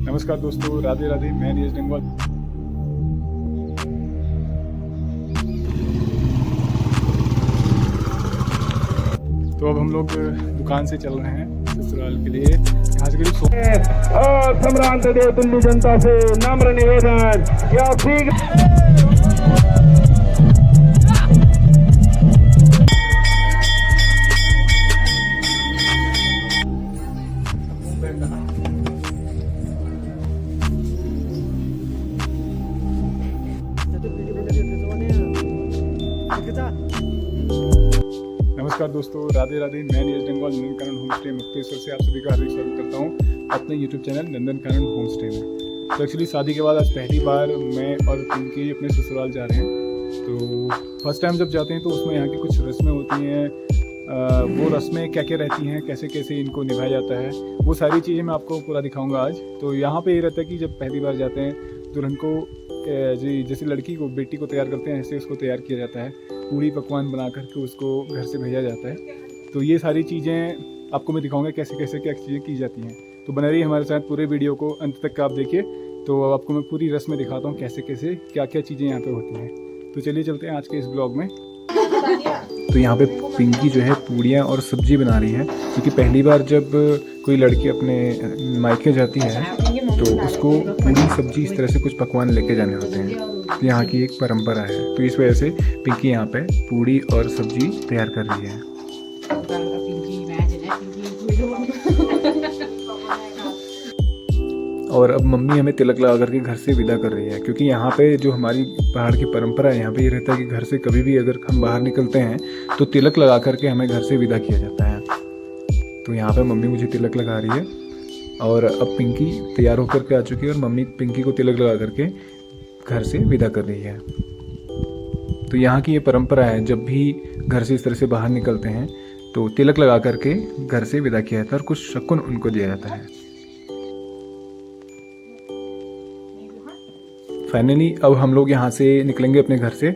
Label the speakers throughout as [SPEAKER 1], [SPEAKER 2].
[SPEAKER 1] नमस्कार दोस्तों, राधे राधे। मैं नीरज डंगवाल। तो अब हम लोग दुकान से चल रहे हैं ससुराल के लिए। यहाँ से करीब
[SPEAKER 2] और सम्रांत देव दिल्ली जनता से नम्र निवेदन या शीघ्र
[SPEAKER 1] नमस्कार दोस्तों, राधे राधे। मैं नीरज डंगवाल नंदनकानन होम स्टे मुक्तेश्वर से आप सभी का हार्दिक स्वागत करता हूँ अपने YouTube channel Nandankanan home stay में। तो एक्चुअली शादी के बाद आज पहली बार मैं और पिंकी अपने ससुराल जा रहे हैं। तो फर्स्ट टाइम जब जाते हैं तो उसमें यहाँ की कुछ रस्में होती हैं। वो रस्में क्या क्या रहती हैं, कैसे कैसे इनको निभाया जाता है, वो सारी चीज़ें मैं आपको पूरा दिखाऊंगा आज। तो यहाँ पे ये रहता है कि जब पहली बार जाते हैं दुल्हन को जैसे लड़की को बेटी को तैयार करते हैं ऐसे उसको तैयार किया जाता है। पूरी पकवान बना करके उसको घर से भेजा जाता है। तो ये सारी चीज़ें आपको मैं दिखाऊंगा कैसे कैसे क्या चीज़ें की जाती हैं। तो बने रहिए हमारे साथ, पूरे वीडियो को अंत तक आप देखिए। तो अब आपको मैं पूरी रस्में दिखाता हूँ कैसे कैसे क्या क्या चीज़ें यहाँ पे होती हैं। तो चलिए चलते हैं आज के इस ब्लॉग में। तो यहाँ पे पिंकी जो है पूड़ियाँ और सब्जी बना रही है, क्योंकि पहली बार जब कोई लड़की अपने मायके जाती है तो उसको पूरी सब्जी इस तरह से कुछ पकवान लेके जाने होते हैं। यहाँ की एक परंपरा है। तो इस वजह से पिंकी यहाँ पे पूड़ी और सब्जी तैयार कर रही है। और अब मम्मी हमें तिलक लगा करके घर से विदा कर रही है, क्योंकि यहाँ पे जो हमारी पहाड़ की परंपरा है, यहाँ पे ये रहता है कि घर से कभी भी अगर हम बाहर निकलते हैं तो तिलक लगा करके हमें घर से विदा किया जाता है। तो यहाँ पे मम्मी मुझे तिलक लगा रही है और अब पिंकी तैयार होकर के आ चुकी है और मम्मी पिंकी को तिलक लगा करके घर से विदा कर रही है। तो यहाँ की ये परंपरा है, जब भी घर से इस तरह से बाहर निकलते हैं तो तिलक लगा करके घर से विदा किया जाता है और कुछ शकुन उनको दिया जाता है। फाइनली अब हम लोग यहाँ से निकलेंगे अपने घर से।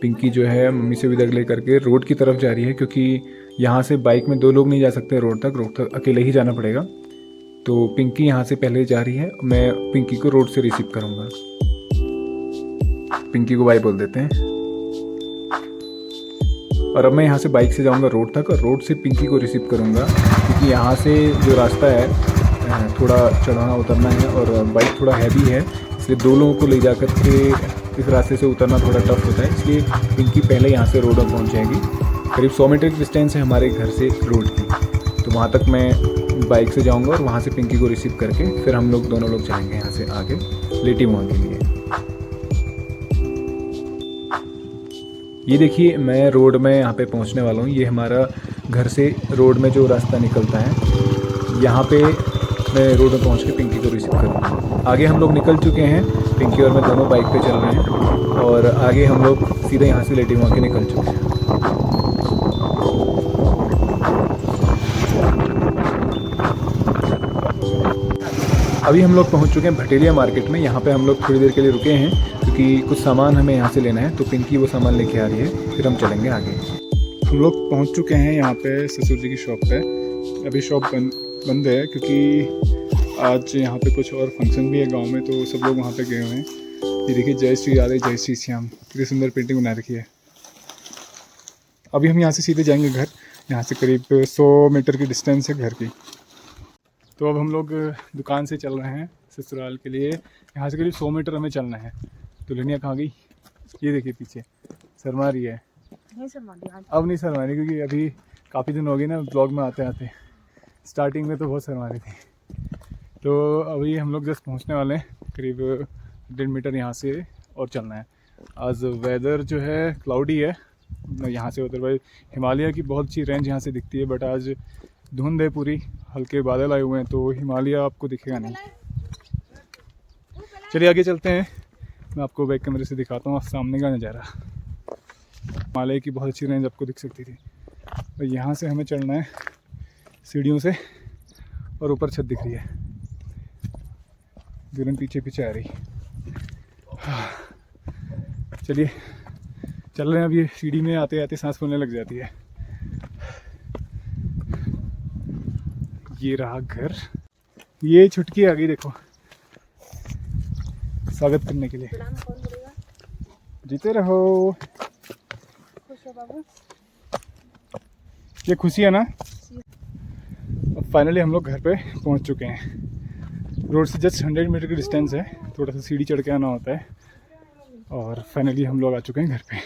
[SPEAKER 1] पिंकी जो है मम्मी से विदा ले करके रोड की तरफ जा रही है, क्योंकि यहाँ से बाइक में 2 लोग नहीं जा सकते रोड तक अकेले ही जाना पड़ेगा। तो पिंकी यहाँ से पहले जा रही है, मैं पिंकी को रोड से रिसीव करूँगा। पिंकी को बाय बोल देते हैं। और अब मैं यहाँ से बाइक से जाऊँगा रोड तक और रोड से पिंकी को रिसीव करूँगा, क्योंकि यहाँ से जो रास्ता है थोड़ा चढ़ाना उतरना है और बाइक थोड़ा हैवी है, इसलिए 2 लोगों को ले जा कर के इस रास्ते से उतरना थोड़ा टफ होता है। इसलिए पिंकी पहले यहाँ से रोड पर पहुँच जाएगी। करीब 100 मीटर की डिस्टेंस है हमारे घर से रोड की। तो वहाँ तक मैं बाइक से जाऊँगा और वहाँ से पिंकी को रिसीव करके फिर हम लोग दोनों लोग जाएंगे यहाँ से आगे लेटी मुआ के लिए। ये देखिए मैं रोड में यहाँ पे पहुँचने वाला हूँ। ये हमारा घर से रोड में जो रास्ता निकलता है, यहाँ पे मैं रोड में पहुँच के पिंकी को रिसीव करूँगा। आगे हम लोग निकल चुके हैं, पिंकी और मैं दोनों बाइक पे चल रहे हैं और आगे हम लोग सीधे यहाँ से लेटी मुआ के निकल चुके हैं। अभी हम लोग पहुँच चुके हैं भटेलिया मार्केट में। यहाँ पे हम लोग थोड़ी देर के लिए रुके हैं, क्योंकि कुछ सामान हमें यहाँ से लेना है। तो पिंकी वो सामान लेके आ रही है, फिर हम चलेंगे आगे। हम लोग पहुँच चुके हैं यहाँ पे ससुर जी की शॉप पे। अभी शॉप बंद है, क्योंकि आज यहाँ पे कुछ और फंक्शन भी है गांव में, तो सब लोग वहाँ पे गए हुए हैं। ये देखिए जय श्री राधे जय श्री श्याम, कितनी सुंदर पेंटिंग बना रखी है। अभी हम यहाँ से सीधे जाएंगे घर। यहाँ से करीब 100 मीटर की डिस्टेंस है घर की। तो अब हम लोग दुकान से चल रहे हैं ससुराल के लिए। यहाँ से करीब 100 मीटर हमें चलना है। दुल्हनिया कहाँ गई? ये देखिए पीछे शर्मा रही है। अब नहीं शर्मा रही, क्योंकि अभी काफ़ी दिन हो गए ना ब्लॉग में आते आते। स्टार्टिंग में तो बहुत शर्मा रही थी। तो अभी हम लोग जस्ट पहुंचने वाले हैं, करीब 1.5 मीटर यहाँ से और चलना है। आज वेदर जो है क्लाउडी है यहाँ से, अदरवाइज हिमालय की बहुत अच्छी रेंज यहाँ से दिखती है, बट आज धुंध है पूरी, हल्के बादल आए हुए हैं, तो हिमालय आपको दिखेगा नहीं। चलिए आगे चलते हैं, मैं आपको बैक कैमरे से दिखाता हूँ सामने का नज़ारा। हिमालय की बहुत अच्छी रेंज आपको दिख सकती थी। और यहाँ से हमें चढ़ना है सीढ़ियों से और ऊपर छत दिख रही है। दुल्हन पीछे पीछे आ रही। चलिए चल रहे हैं। अब ये सीढ़ी में आते आते सांस फूलने लग जाती है। ये रहा घर। ये छुटकी आ गई देखो, स्वागत करने के लिए। जीते रहो। ये खुशी है ना। अब फाइनली हम लोग घर पे पहुंच चुके हैं। रोड से जस्ट 100 मीटर की डिस्टेंस है, थोड़ा सा सीढ़ी चढ़ के आना होता है। और फाइनली हम लोग आ चुके हैं घर पे।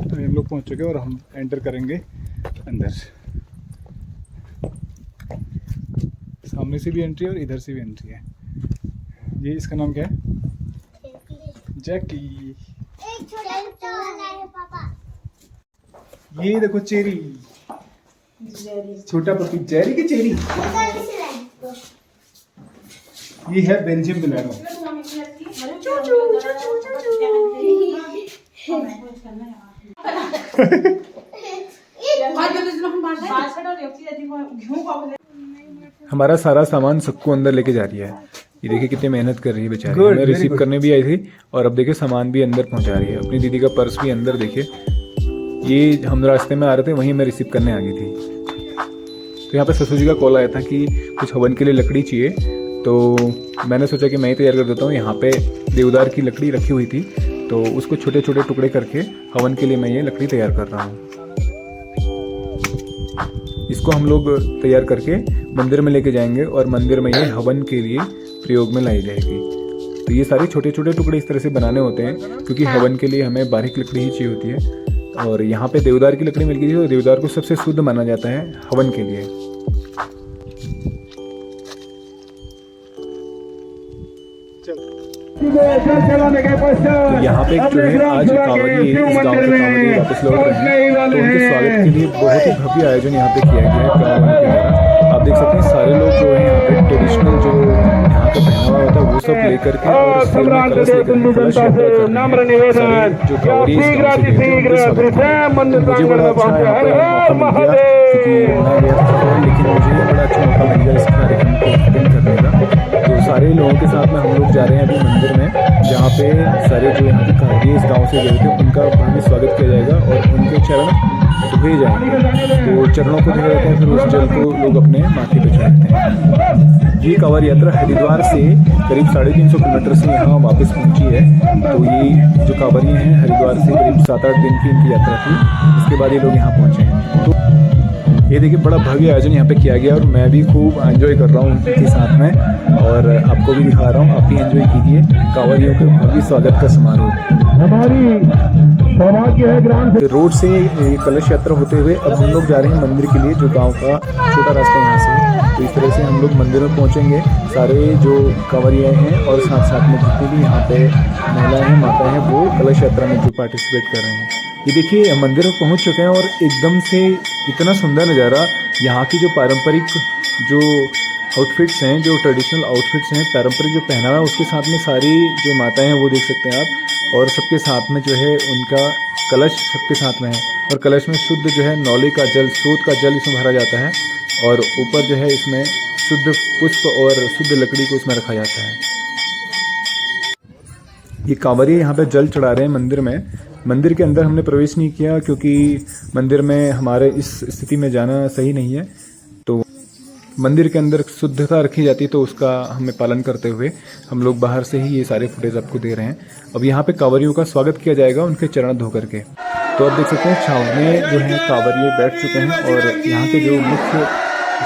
[SPEAKER 1] अभी हम लोग पहुंच चुके हैं और हम एंटर करेंगे अंदर। सामने से भी एंट्री है और इधर से भी एंट्री है। ये इसका नाम क्या है? जैकी। ये देखो चेरी, छोटा पपी जेरी की चेरी। ये है बेल्जियम बिलारो। हमारा सारा सामान सक्कू अंदर लेके जा रही है। ये देखिए कितनी मेहनत कर रही है बेचारी। हमें रिसीव करने भी आई थी और अब देखिए सामान भी अंदर पहुंचा रही है। अपनी दीदी का पर्स भी अंदर देखिए। ये हम रास्ते में आ रहे थे, वहीं मैं रिसीव करने आ गई थी। तो यहाँ पे ससुर जी का कॉल आया था कि कुछ हवन के लिए लकड़ी चाहिए, तो मैंने सोचा कि मैं ही तैयार कर देता हूँ। यहाँ पे देवदार की लकड़ी रखी हुई थी, तो उसको छोटे छोटे टुकड़े करके हवन के लिए मैं ये लकड़ी तैयार कर रहा हूँ। इसको हम लोग तैयार करके मंदिर में लेके जाएंगे और मंदिर में ये हवन के लिए प्रयोग में लाई जाएगी। तो ये सारे छोटे छोटे टुकड़े इस तरह से बनाने होते हैं, क्योंकि हवन के लिए हमें बारीक लकड़ी ही चाहिए होती है। और यहाँ पे देवदार की लकड़ी मिल गई थी, तो देवदार को सबसे शुद्ध माना जाता है हवन के लिए। तो यहाँ पे जो है आज कांवड़ी इस गांव के कांवड़ी वापस लौट रहे हैं, तो उनके स्वागत के लिए बहुत ही भव्य आयोजन यहाँ पे किया गया है गाँव के द्वारा। आप देख सकते हैं सारे लोग जो है यहाँ पे ट्रेडिशनल जो यहाँ का पहनावा होता है वो सब लेकर के और सिर में कलश लेकर कलश यात्रा कर रहे हैं। सारे जो कांवड़ी इस गाँव से गए थे उनके स्वागत के लिए मुझे बड़ा अच्छा यहाँ पे मौका मिल गया, क्योंकि मैं गया था लेकिन मुझे बड़ा अच्छा मौका मिल गया इस कार्यक्रम को अटेंड करने का। तो सारे लोगों के साथ में हम लोग जा रहे हैं अभी मंदिर में, जहाँ पे सारे जो यहाँ के कांवड़ी इस गाँव से गए थे उनका भव्य स्वागत किया जाएगा और उनके चरण धोए जाएंगे। तो चरणों को धोया जाता है, फिर उस जल को लोग अपने माथे पे चढ़ाते हैं। ये कांवड़ यात्रा हरिद्वार से करीब 350 किलोमीटर से यहाँ वापस पहुँची है। तो ये जो कांवड़िए हैं हरिद्वार से करीब 7-8 दिन की इनकी यात्रा थी, इसके बाद ये लोग यहाँ पहुँचे हैं। तो ये देखिए बड़ा भव्य आयोजन यहाँ पे किया गया और मैं भी खूब एंजॉय कर रहा हूँ उनके साथ में, और आपको भी दिखा रहा हूँ। आप भी एंजॉय कीजिए कांवड़ियों के भव्य स्वागत का समारोह। रोड से कलश यात्रा होते हुए अब हम लोग जा रहे हैं मंदिर के लिए, जो गांव का छोटा रास्ता यहाँ से। तो इस तरह से हम लोग मंदिर में पहुँचेंगे, सारे जो कांवड़िए हैं और साथ साथ में जितनी भी यहाँ पे महिलाएं हैं, माता हैं, वो कलश यात्रा में जो पार्टिसिपेट कर रहे हैं। ये देखिए मंदिर में पहुँच चुके हैं और एकदम से इतना सुंदर नज़ारा। यहाँ की जो पारंपरिक जो आउटफिट्स हैं, जो ट्रेडिशनल आउटफिट्स हैं, पारंपरिक जो पहनावा है, उसके साथ में सारी जो माताएं हैं वो देख सकते हैं आप। और सबके साथ में जो है उनका कलश सबके साथ में है, और कलश में शुद्ध जो है नौले का जल, स्रोत का जल इसमें भरा जाता है, और ऊपर जो है इसमें शुद्ध पुष्प और शुद्ध लकड़ी को इसमें रखा जाता है। ये कांवड़िए यहाँ पे जल चढ़ा रहे हैं मंदिर में। मंदिर के अंदर हमने प्रवेश नहीं किया, क्योंकि मंदिर में हमारे इस स्थिति में जाना सही नहीं है। तो मंदिर के अंदर शुद्धता रखी जाती है, तो उसका हमें पालन करते हुए हम लोग बाहर से ही ये सारे फुटेज आपको दे रहे हैं। अब यहाँ पे कांवड़ियों का स्वागत किया जाएगा उनके चरण धो करके। तो आप देख सकते हैं छावनी में जो है कांवड़िए बैठ चुके हैं, और यहाँ के जो मुख्य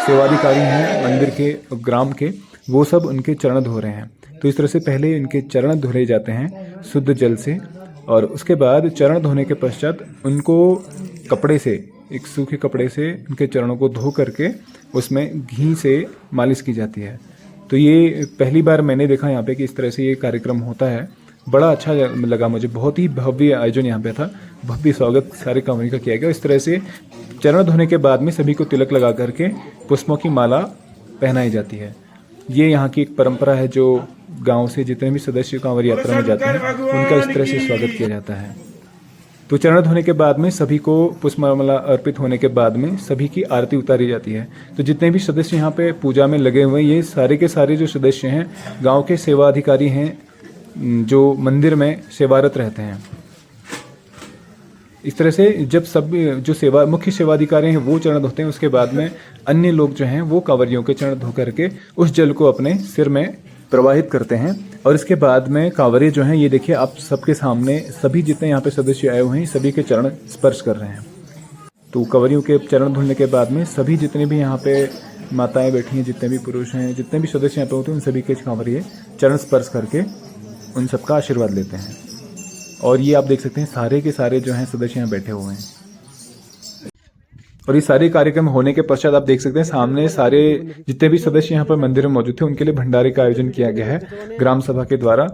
[SPEAKER 1] सेवाधिकारी हैं मंदिर के ग्राम के, वो सब उनके चरण धो रहे हैं। तो इस तरह से पहले इनके चरण धोए जाते हैं शुद्ध जल से, और उसके बाद चरण धोने के पश्चात उनको कपड़े से, एक सूखे कपड़े से उनके चरणों को धो करके उसमें घी से मालिश की जाती है। तो ये पहली बार मैंने देखा यहाँ पे कि इस तरह से ये कार्यक्रम होता है। बड़ा अच्छा लगा मुझे, बहुत ही भव्य आयोजन यहाँ पे था, भव्य स्वागत सारे कांवड़ियों का किया गया। इस तरह से चरण धोने के बाद में सभी को तिलक लगा करके पुष्पों की माला पहनाई जाती है। ये यहाँ की एक परंपरा है, जो गांव से जितने भी सदस्य कांवड़ यात्रा में जाते हैं उनका इस तरह से स्वागत किया जाता है। तो चरण धोने के बाद में सभी को पुष्पमाला अर्पित होने के बाद में सभी की आरती उतारी जाती है। तो जितने भी सदस्य यहाँ पे पूजा में लगे हुए हैं, ये सारे के सारे जो सदस्य हैं गांव के सेवा अधिकारी हैं, जो मंदिर में सेवारत रहते हैं। इस तरह से जब सब जो मुख्य सेवाधिकारी हैं वो चरण धोते हैं, उसके बाद में अन्य लोग जो हैं वो कांवरियों के चरण धो करके उस जल को अपने सिर में प्रवाहित करते हैं। और इसके बाद में कांवरिये जो हैं, ये देखिए आप सबके सामने सभी जितने यहाँ पे सदस्य आए हुए हैं सभी के चरण स्पर्श कर रहे हैं। तो कांवरियों के चरण धुलने के बाद में सभी जितने भी यहाँ पे माताएं बैठी हैं, जितने भी पुरुष हैं, जितने भी सदस्य यहाँ पे होते हैं, उन सभी के कांवरिये चरण स्पर्श करके उन सबका आशीर्वाद लेते हैं। और ये आप देख सकते हैं सारे के सारे जो हैं सदस्य यहाँ बैठे हुए हैं। और ये सारे कार्यक्रम होने के पश्चात आप देख सकते हैं सामने सारे जितने भी सदस्य यहाँ पर मंदिर में मौजूद थे उनके लिए भंडारे का आयोजन किया गया है ग्राम सभा के द्वारा।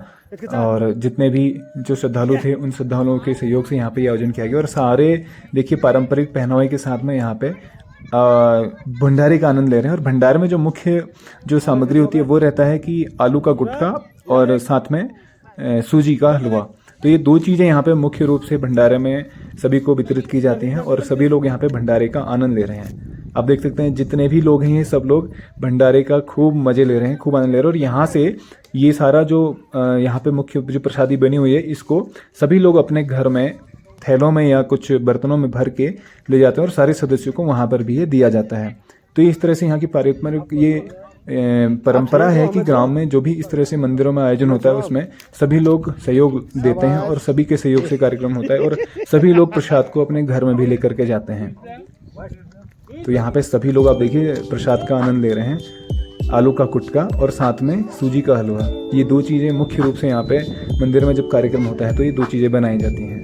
[SPEAKER 1] और जितने भी जो श्रद्धालु थे उन श्रद्धालुओं के सहयोग से यहाँ पे आयोजन किया गया। और सारे देखिए पारंपरिक पहनावे के साथ में यहाँ पे भंडारे का आनंद ले रहे हैं। और भंडारे में जो मुख्य जो सामग्री होती है वो रहता है कि आलू का गुटका और साथ में सूजी का हलवा। तो ये दो चीज़ें यहाँ पे मुख्य रूप से भंडारे में सभी को वितरित की जाती हैं और सभी लोग यहाँ पे भंडारे का आनंद ले रहे हैं। आप देख सकते हैं जितने भी लोग हैं सब लोग भंडारे का खूब मज़े ले रहे हैं, खूब आनंद ले रहे हैं। और यहाँ से ये सारा जो यहाँ पे मुख्य जो प्रसादी बनी हुई है इसको सभी लोग अपने घर में थैलों में या कुछ बर्तनों में भर के ले जाते हैं और सारे सदस्यों को वहाँ पर भी ये दिया जाता है। तो इस तरह से यहाँ की पारंपरिक ये परंपरा है कि गांव में जो भी इस तरह से मंदिरों में आयोजन होता है उसमें सभी लोग सहयोग देते हैं और सभी के सहयोग से कार्यक्रम होता है और सभी लोग प्रसाद को अपने घर में भी लेकर के जाते हैं। तो यहाँ पे सभी लोग आप देखिए प्रसाद का आनंद ले रहे हैं, आलू का गुटका और साथ में सूजी का हलवा। ये दो चीज़ें मुख्य रूप से यहाँ पे मंदिर में जब कार्यक्रम होता है तो ये दो चीज़ें बनाई जाती हैं।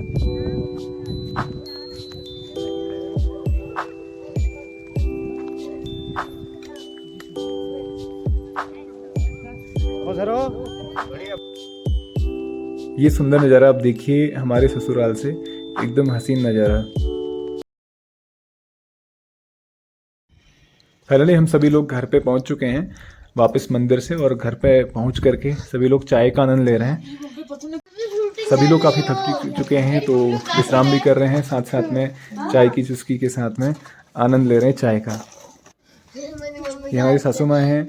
[SPEAKER 1] ये सुंदर नज़ारा आप देखिए हमारे ससुराल से, एकदम हसीन नज़ारा। फाइनली हम सभी लोग घर पे पहुंच चुके हैं वापस मंदिर से। और घर पे पहुंच करके सभी लोग चाय का आनंद ले रहे हैं। सभी लोग काफ़ी थक चुके हैं तो विश्राम भी कर रहे हैं, साथ साथ में चाय की चुस्की के साथ में आनंद ले रहे हैं चाय का। ये हमारी सासू माँ हैं,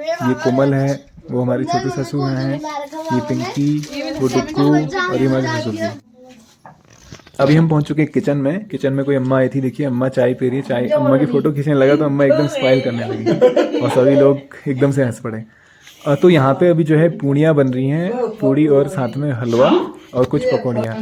[SPEAKER 1] ये कोमल है, वो हमारी छोटी सासू हैं, ये पिंकी, वो डुक्कू और ये हमारी ससुर जी। अभी हम पहुंच चुके हैं किचन में। किचन में कोई अम्मा आई थी, देखिए अम्मा चाय पी रही है। चाय अम्मा की फोटो खींचने लगा तो अम्मा एकदम स्माइल करने लगी और सभी लोग एकदम से हंस पड़े। तो यहाँ पे अभी जो है पूड़ियाँ बन रही हैं, पूड़ी और साथ में हलवा और कुछ पकौड़ियाँ।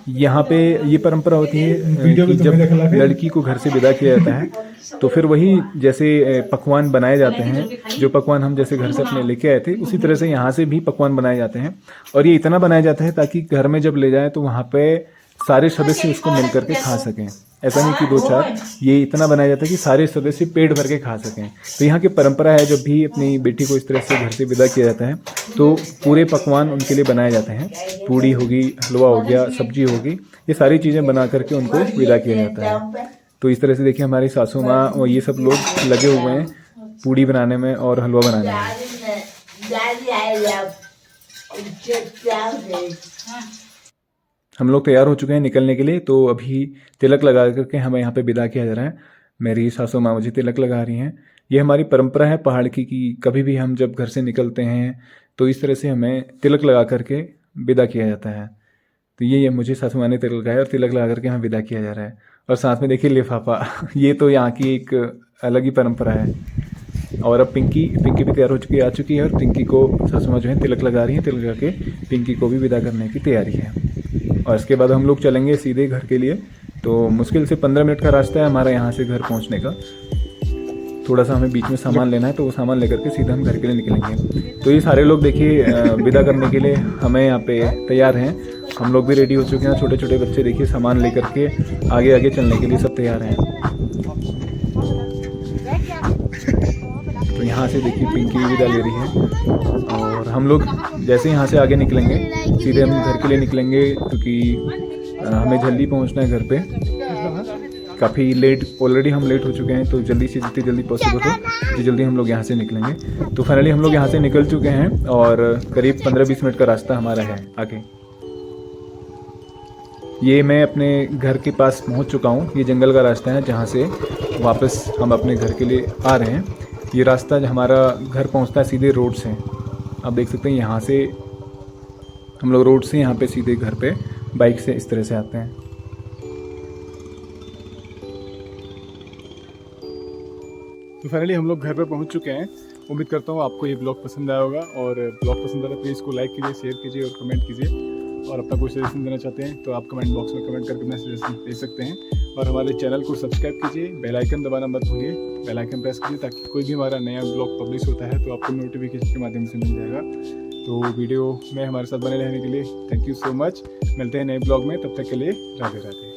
[SPEAKER 1] यहाँ पे ये परंपरा होती है कि जब लड़की को घर से विदा किया जाता है तो फिर वही जैसे पकवान बनाए जाते हैं, जो पकवान हम जैसे घर से अपने लेके आए थे उसी तरह से यहाँ से भी पकवान बनाए जाते हैं। और ये इतना बनाया जाता है ताकि घर में जब ले जाए तो वहाँ पे सारे सदस्य उसको मिल करके खा सकें। ऐसा नहीं कि दो चार, ये इतना बनाया जाता है कि सारे सदस्य पेट भर के खा सकें। तो यहाँ की परंपरा है जब भी अपनी बेटी को इस तरह से घर से विदा किया जाता है तो पूरे पकवान उनके लिए बनाए जाते हैं। पूड़ी होगी, हलवा हो गया, सब्जी होगी, ये सारी चीज़ें बना करके उनको विदा किया जाता है। तो इस तरह से देखिए हमारी सासू माँ और ये सब लोग लगे हुए हैं पूड़ी बनाने में और हलवा बनाने में। हम लोग तैयार हो चुके हैं निकलने के लिए। तो अभी तिलक लगा करके हमें यहाँ पे विदा किया जा रहा है। मेरी सासू माँ मुझे तिलक लगा रही हैं। ये हमारी परंपरा है पहाड़ की कि कभी भी हम जब घर से निकलते हैं तो इस तरह से हमें तिलक लगा करके विदा किया जाता है। तो ये मुझे सासू माँ ने तिलक लगाया और तिलक लगा करके हमें विदा किया जा रहा है। और साथ में देखिए लिफाफा, ये तो यहाँ की एक अलग ही परंपरा है। और अब पिंकी भी तैयार हो चुकी आ चुकी है और पिंकी को सासू माँ जो है तिलक लगा रही है। तिलक लगा के पिंकी को भी विदा करने की तैयारी है। और इसके बाद हम लोग चलेंगे सीधे घर के लिए। तो मुश्किल से 15 मिनट का रास्ता है हमारा यहाँ से घर पहुँचने का। थोड़ा सा हमें बीच में सामान लेना है तो वो सामान लेकर के सीधा हम घर के लिए निकलेंगे। तो ये सारे लोग देखिए विदा करने के लिए हमें यहाँ पे तैयार हैं। हम लोग भी रेडी हो चुके हैं। छोटे छोटे बच्चे देखिए सामान लेकर के आगे आगे चलने के लिए सब तैयार हैं। तो यहाँ से देखिए पिंकी भी विदा ले रही है। और हम लोग जैसे यहाँ से आगे निकलेंगे सीधे हम घर के लिए निकलेंगे क्योंकि हमें जल्दी पहुँचना है घर पे। काफ़ी लेट, ऑलरेडी हम लेट हो चुके हैं तो जल्दी से जितनी जल्दी पॉसिबल हो जितनी जल्दी हम लोग यहाँ से निकलेंगे। तो फाइनली हम लोग यहाँ से निकल चुके हैं और करीब 15-20 मिनट का रास्ता हमारा है आगे। ये मैं अपने घर के पास पहुँच चुका हूँ। ये जंगल का रास्ता है जहाँ से वापस हम अपने घर के लिए आ रहे हैं। ये रास्ता हमारा घर पहुँचता है सीधे रोड से। आप देख सकते हैं यहाँ से हम लोग रोड से यहाँ पे सीधे घर पे बाइक से इस तरह से आते हैं। तो फाइनली हम लोग घर पर पहुंच चुके हैं। उम्मीद करता हूँ आपको ये ब्लॉग पसंद आया होगा, और ब्लॉग पसंद आया तो प्लीज़ इसको लाइक कीजिए, शेयर कीजिए और कमेंट कीजिए। और अपना कोई सजेशन देना चाहते हैं तो आप कमेंट बॉक्स में कमेंट करके अपना सजेशन दे सकते हैं। और हमारे चैनल को सब्सक्राइब कीजिए, बेल आइकन दबाना मत भूलिए, बेल आइकन प्रेस कीजिए ताकि कोई भी हमारा नया ब्लॉग पब्लिश होता है तो आपको नोटिफिकेशन के माध्यम से मिल जाएगा। तो वीडियो में हमारे साथ बने रहने के लिए थैंक यू सो मच। मिलते हैं नए ब्लॉग में, तब तक के लिए राधे राधे।